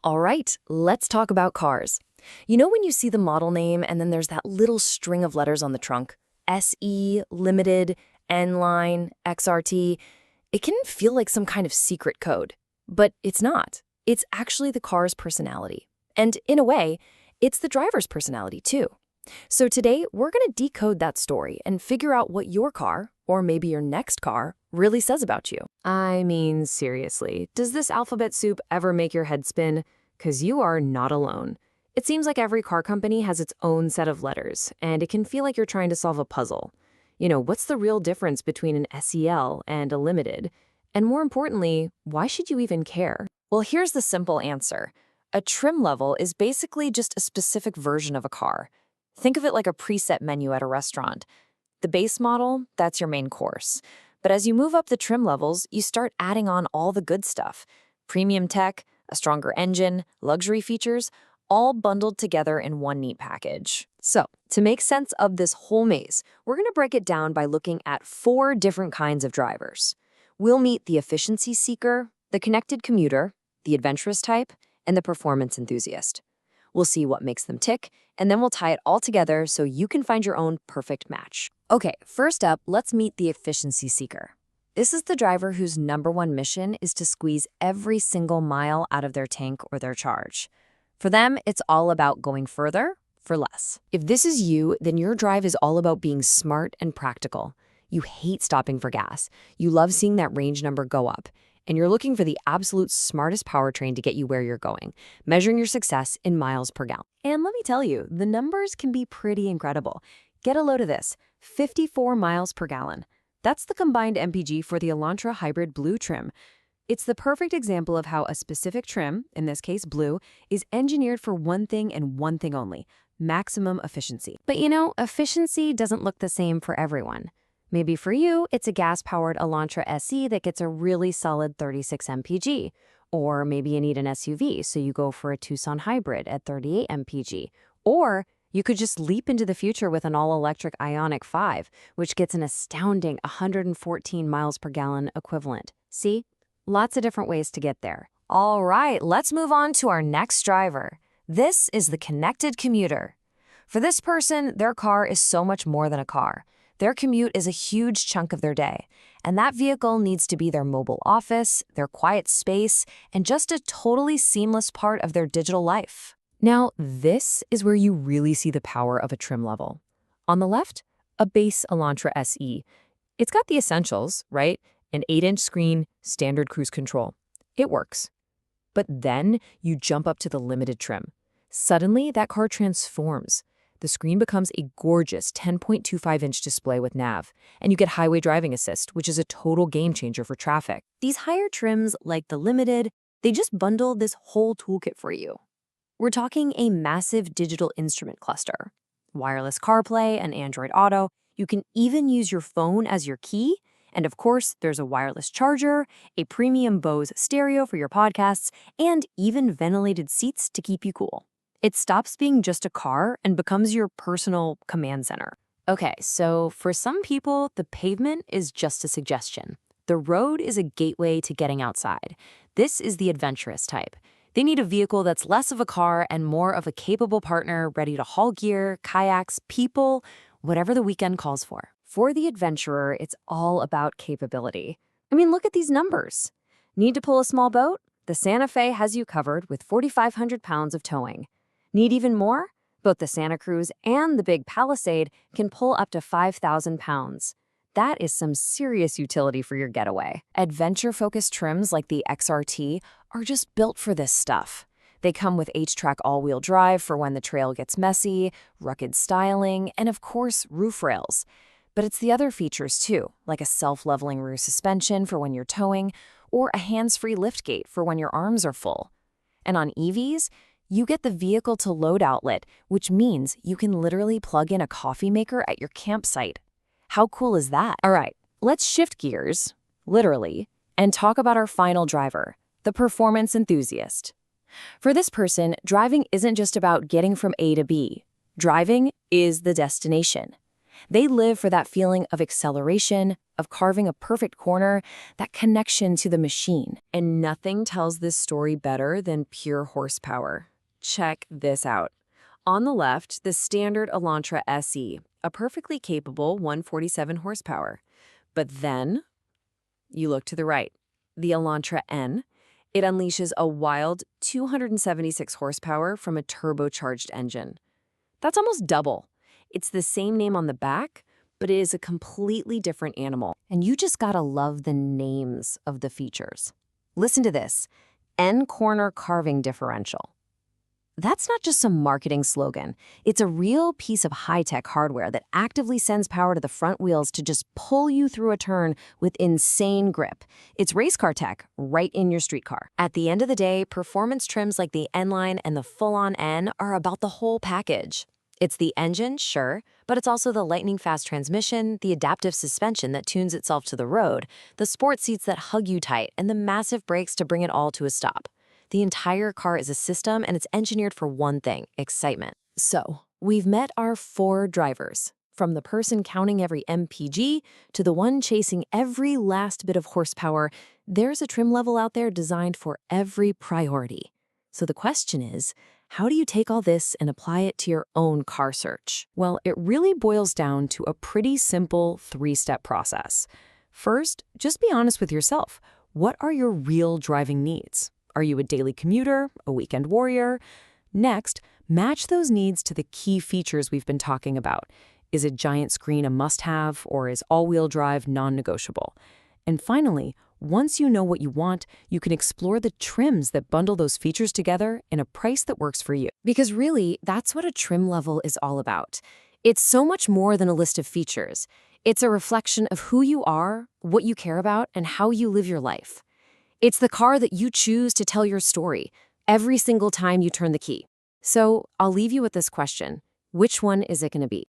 All right, let's talk about cars. You know when you see the model name and then there's that little string of letters on the trunk? SE, Limited, N-Line, XRT. It can feel like some kind of secret code. But it's not. It's actually the car's personality. And in a way, it's the driver's personality too. So today, we're going to decode that story and figure out what your car, or maybe your next car, really says about you. I mean, seriously, does this alphabet soup ever make your head spin? 'Cause you are not alone. It seems like every car company has its own set of letters, and it can feel like you're trying to solve a puzzle. What's the real difference between an SEL and a Limited? And more importantly, why should you even care? Well, here's the simple answer. A trim level is basically just a specific version of a car. Think of it like a preset menu at a restaurant. The base model, that's your main course. But as you move up the trim levels, you start adding on all the good stuff. Premium tech, a stronger engine, luxury features, all bundled together in one neat package. So, to make sense of this whole maze, we're going to break it down by looking at 4 different kinds of drivers. We'll meet the efficiency seeker, the connected commuter, the adventurous type, and the performance enthusiast. We'll see what makes them tick, and then we'll tie it all together so you can find your own perfect match. Okay, first up, let's meet the efficiency seeker. This is the driver whose #1 mission is to squeeze every single mile out of their tank or their charge. For them, it's all about going further for less. If this is you, then your drive is all about being smart and practical. You hate stopping for gas. You love seeing that range number go up. And you're looking for the absolute smartest powertrain to get you where you're going, measuring your success in miles per gallon. And let me tell you, the numbers can be pretty incredible. Get a load of this, 54 miles per gallon. That's the combined MPG for the Elantra Hybrid Blue trim. It's the perfect example of how a specific trim, in this case blue, is engineered for one thing and one thing only, maximum efficiency. But efficiency doesn't look the same for everyone. Maybe for you, it's a gas-powered Elantra SE that gets a really solid 36 mpg. Or maybe you need an SUV, so you go for a Tucson Hybrid at 38 mpg. Or you could just leap into the future with an all-electric Ioniq 5, which gets an astounding 114 miles per gallon equivalent. See? Lots of different ways to get there. All right, let's move on to our next driver. This is the connected commuter. For this person, their car is so much more than a car. Their commute is a huge chunk of their day, and that vehicle needs to be their mobile office, their quiet space, and just a totally seamless part of their digital life. Now, this is where you really see the power of a trim level. On the left, a base Elantra SE. It's got the essentials, right? An 8-inch screen, standard cruise control. It works. But then you jump up to the Limited trim. Suddenly, that car transforms. The screen becomes a gorgeous 10.25-inch display with nav, and you get highway driving assist, which is a total game changer for traffic. These higher trims, like the Limited, they just bundle this whole toolkit for you. We're talking a massive digital instrument cluster, wireless CarPlay and Android Auto. You can even use your phone as your key, and of course, there's a wireless charger, a premium Bose stereo for your podcasts, and even ventilated seats to keep you cool. It stops being just a car and becomes your personal command center. Okay, so for some people, the pavement is just a suggestion. The road is a gateway to getting outside. This is the adventurous type. They need a vehicle that's less of a car and more of a capable partner ready to haul gear, kayaks, people, whatever the weekend calls for. For the adventurer, it's all about capability. I mean, look at these numbers. Need to pull a small boat? The Santa Fe has you covered with 4,500 pounds of towing. Need even more? Both the Santa Cruz and the big Palisade can pull up to 5,000 pounds. That is some serious utility for your getaway. Adventure-focused trims like the XRT are just built for this stuff. They come with H-Track all-wheel drive for when the trail gets messy, rugged styling, and of course, roof rails. But it's the other features too, like a self-leveling rear suspension for when you're towing, or a hands-free liftgate for when your arms are full. And on EVs, you get the vehicle-to-load outlet, which means you can literally plug in a coffee maker at your campsite. How cool is that? All right, let's shift gears, literally, and talk about our final driver, the performance enthusiast. For this person, driving isn't just about getting from A to B. Driving is the destination. They live for that feeling of acceleration, of carving a perfect corner, that connection to the machine. And nothing tells this story better than pure horsepower. Check this out. On the left, the standard Elantra SE, a perfectly capable 147 horsepower. But then, you look to the right, the Elantra N. It unleashes a wild 276 horsepower from a turbocharged engine. That's almost double. It's the same name on the back, but it is a completely different animal. And you just gotta love the names of the features. Listen to this, N-corner carving differential. That's not just some marketing slogan. It's a real piece of high-tech hardware that actively sends power to the front wheels to just pull you through a turn with insane grip. It's race car tech right in your street car. At the end of the day, performance trims like the N-Line and the full-on N are about the whole package. It's the engine, sure, but it's also the lightning-fast transmission, the adaptive suspension that tunes itself to the road, the sport seats that hug you tight, and the massive brakes to bring it all to a stop. The entire car is a system, and it's engineered for one thing, excitement. So, we've met our 4 drivers. From the person counting every MPG to the one chasing every last bit of horsepower, there's a trim level out there designed for every priority. So the question is, how do you take all this and apply it to your own car search? Well, it really boils down to a pretty simple 3-step process. First, just be honest with yourself. What are your real driving needs? Are you a daily commuter, a weekend warrior? Next, match those needs to the key features we've been talking about. Is a giant screen a must-have, or is all-wheel drive non-negotiable? And finally, once you know what you want, you can explore the trims that bundle those features together in a price that works for you. Because really, that's what a trim level is all about. It's so much more than a list of features. It's a reflection of who you are, what you care about, and how you live your life. It's the car that you choose to tell your story every single time you turn the key. So I'll leave you with this question. Which one is it going to be?